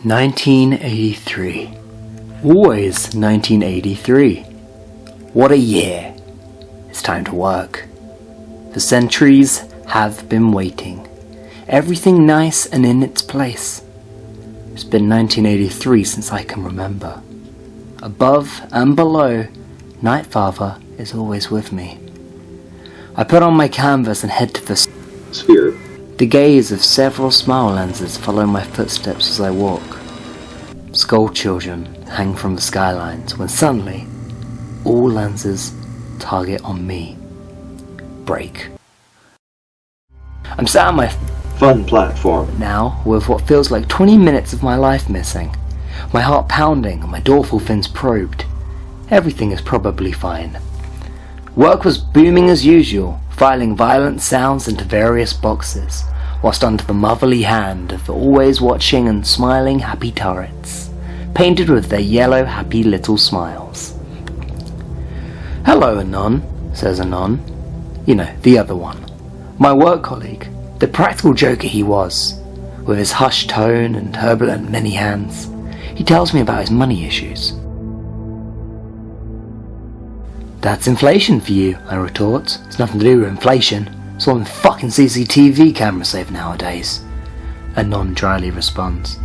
1983. Always 1983. What a year. It's time to work. The centuries have been waiting. Everything nice and in its place. It's been 1983 since I can remember. Above and below, Nightfather is always with me. I put on my canvas and head to the sphere. The gaze of several smile lenses follow my footsteps as I walk. Skull children hang from the skylines when suddenly, all lenses target on me. Break. I'm sat on my fun platform now with what feels like 20 minutes of my life missing. My heart pounding and my dorsal fins probed. Everything is probably fine. Work was booming as usual, filing violent sounds into various boxes, whilst under the motherly hand of the always watching and smiling happy turrets, painted with their yellow happy little smiles. "Hello, Anon," says Anon. You know, the other one. My work colleague, the practical joker he was. With his hushed tone and turbulent many hands, he tells me about his money issues. "That's inflation for you," I retort. "It's nothing to do with inflation. It's all them fucking CCTV cameras save nowadays." Anon dryly responds.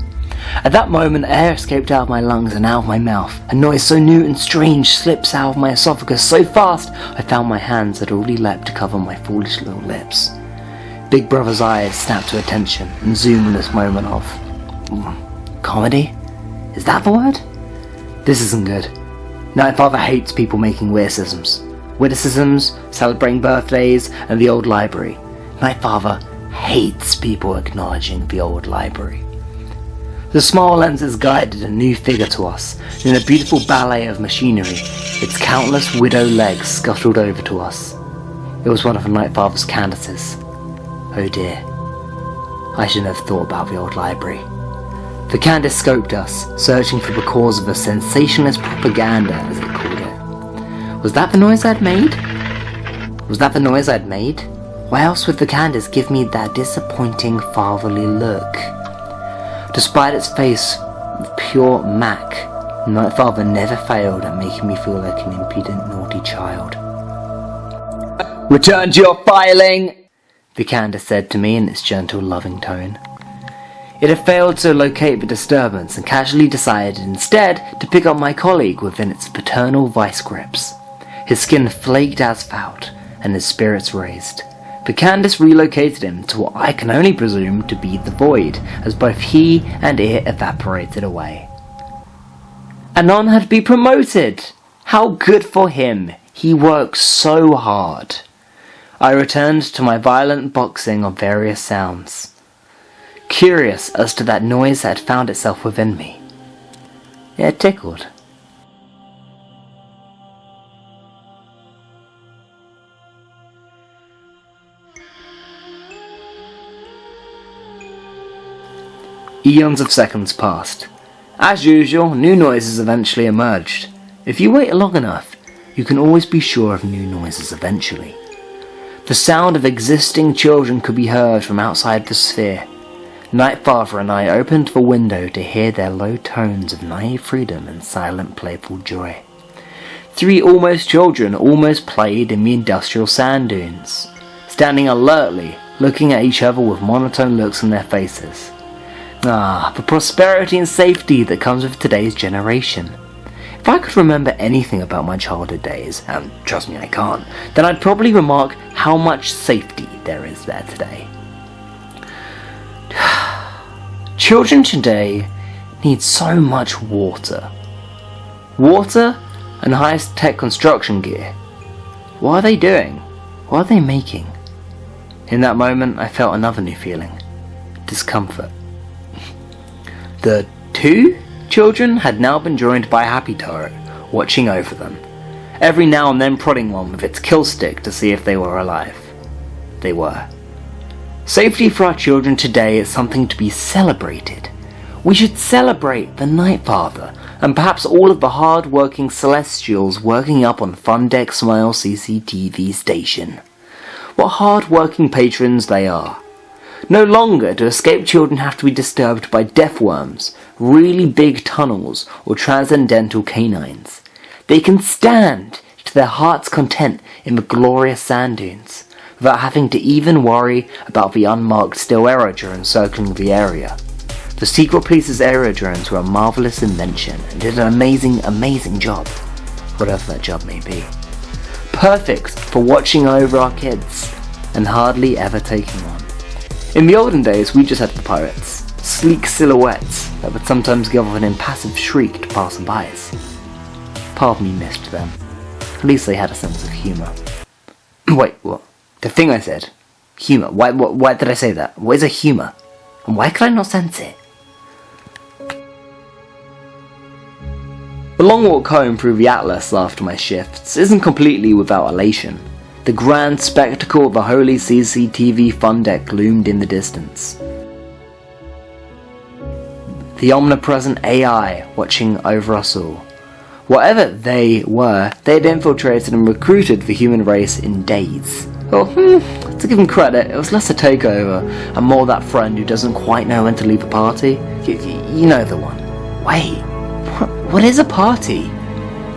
At that moment, air escaped out of my lungs and out of my mouth. A noise so new and strange slips out of my esophagus so fast, I found my hands had already leapt to cover my foolish little lips. Big Brother's eyes snap to attention and zoom on this moment of comedy? Is that the word? This isn't good. Nightfather hates people making witticisms, celebrating birthdays, and the old library. Nightfather hates people acknowledging the old library. The small lenses guided a new figure to us, in a beautiful ballet of machinery, its countless widow legs scuttled over to us. It was one of Nightfather's Candaces. Oh dear. I shouldn't have thought about the old library. The Candace scoped us, searching for the cause of the sensationalist propaganda, as it called it. Was that the noise I'd made? Why else would the Candace give me that disappointing fatherly look? Despite its face of pure mac, Nightfather never failed at making me feel like an impudent naughty child. "Return to your filing!" the Candace said to me in its gentle, loving tone. It had failed to locate the disturbance and casually decided instead to pick up my colleague within its paternal vice grips. His skin flaked asphalt and his spirits raised. The Candace relocated him to what I can only presume to be the void, as both he and it evaporated away. Anon had been promoted! How good for him! He worked so hard. I returned to my violent boxing of various sounds, curious as to that noise that had found itself within me. It tickled. Eons of seconds passed. As usual, new noises eventually emerged. If you wait long enough, you can always be sure of new noises eventually. The sound of existing children could be heard from outside the sphere. Nightfather and I opened the window to hear their low tones of naive freedom and silent playful joy. 3 almost children almost played in the industrial sand dunes, standing alertly, looking at each other with monotone looks on their faces. The prosperity and safety that comes with today's generation. If I could remember anything about my childhood days, and trust me I can't, then I'd probably remark how much safety there is there today. Children today need so much water. Water and highest tech construction gear. What are they doing? What are they making? In that moment I felt another new feeling. Discomfort. The 2 children had now been joined by a happy turret, watching over them, every now and then prodding one with its kill stick to see if they were alive. They were. Safety for our children today is something to be celebrated. We should celebrate the Nightfather, and perhaps all of the hard-working Celestials working up on Fun Deck Smile CCTV station. What hard-working patrons they are. No longer do escaped children have to be disturbed by death worms, really big tunnels, or transcendental canines. They can stand to their heart's content in the glorious sand dunes, without having to even worry about the unmarked still aerodrone circling the area. The secret police's aerodrones were a marvellous invention and did an amazing job, whatever that job may be. Perfect for watching over our kids, and hardly ever taking one. In the olden days, we just had the pirates, sleek silhouettes that would sometimes give off an impassive shriek to passers-bys. Part of me missed them. At least they had a sense of humour. Wait, what? The thing I said. Humour. Why did I say that? What is a humour? And why could I not sense it? The long walk home through the Atlas after my shifts isn't completely without elation. The grand spectacle of the holy CCTV fun deck loomed in the distance. The omnipresent AI watching over us all. Whatever they were, they had infiltrated and recruited the human race in days. Well, to give them credit, it was less a takeover and more that friend who doesn't quite know when to leave a party. You know the one. Wait, what is a party?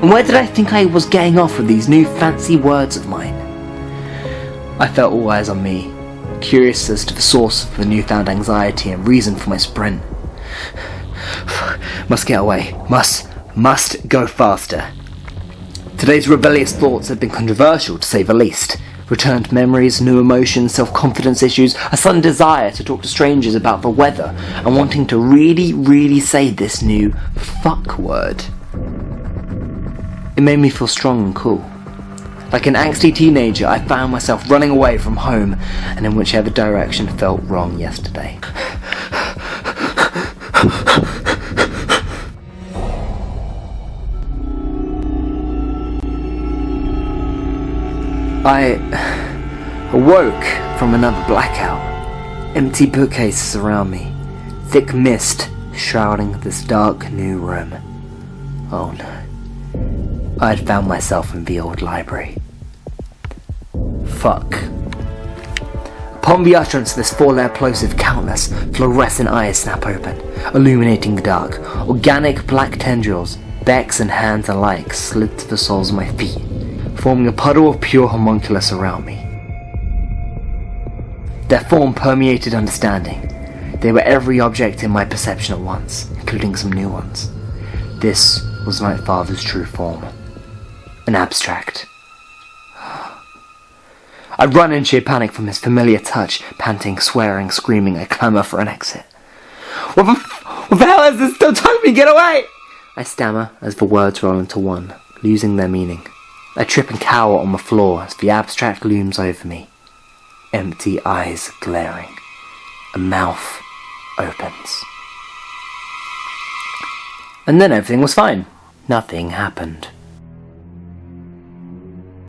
And where did I think I was getting off with these new fancy words of mine? I felt all eyes on me, curious as to the source of the newfound anxiety and reason for my sprint. Must get away. Must go faster. Today's rebellious thoughts have been controversial, to say the least. Returned memories, new emotions, self-confidence issues, a sudden desire to talk to strangers about the weather, and wanting to really say this new fuck word. It made me feel strong and cool. Like an angsty teenager, I found myself running away from home and in whichever direction felt wrong yesterday. I awoke from another blackout. Empty bookcases around me. Thick mist shrouding this dark new room. Oh no. I had found myself in the old library. Fuck. Upon the utterance of this four-layer plosive, countless fluorescent eyes snap open, illuminating the dark. Organic black tendrils, becks and hands alike, slid to the soles of my feet, forming a puddle of pure homunculus around me. Their form permeated understanding. They were every object in my perception at once, including some new ones. This was Nightfather's true form. An abstract. I run in sheer panic from his familiar touch, panting, swearing, screaming, I clamour for an exit. What the hell is this? Don't touch me, get away! I stammer as the words roll into one, losing their meaning. I trip and cower on the floor as the abstract looms over me. Empty eyes glaring. A mouth opens. And then everything was fine. Nothing happened.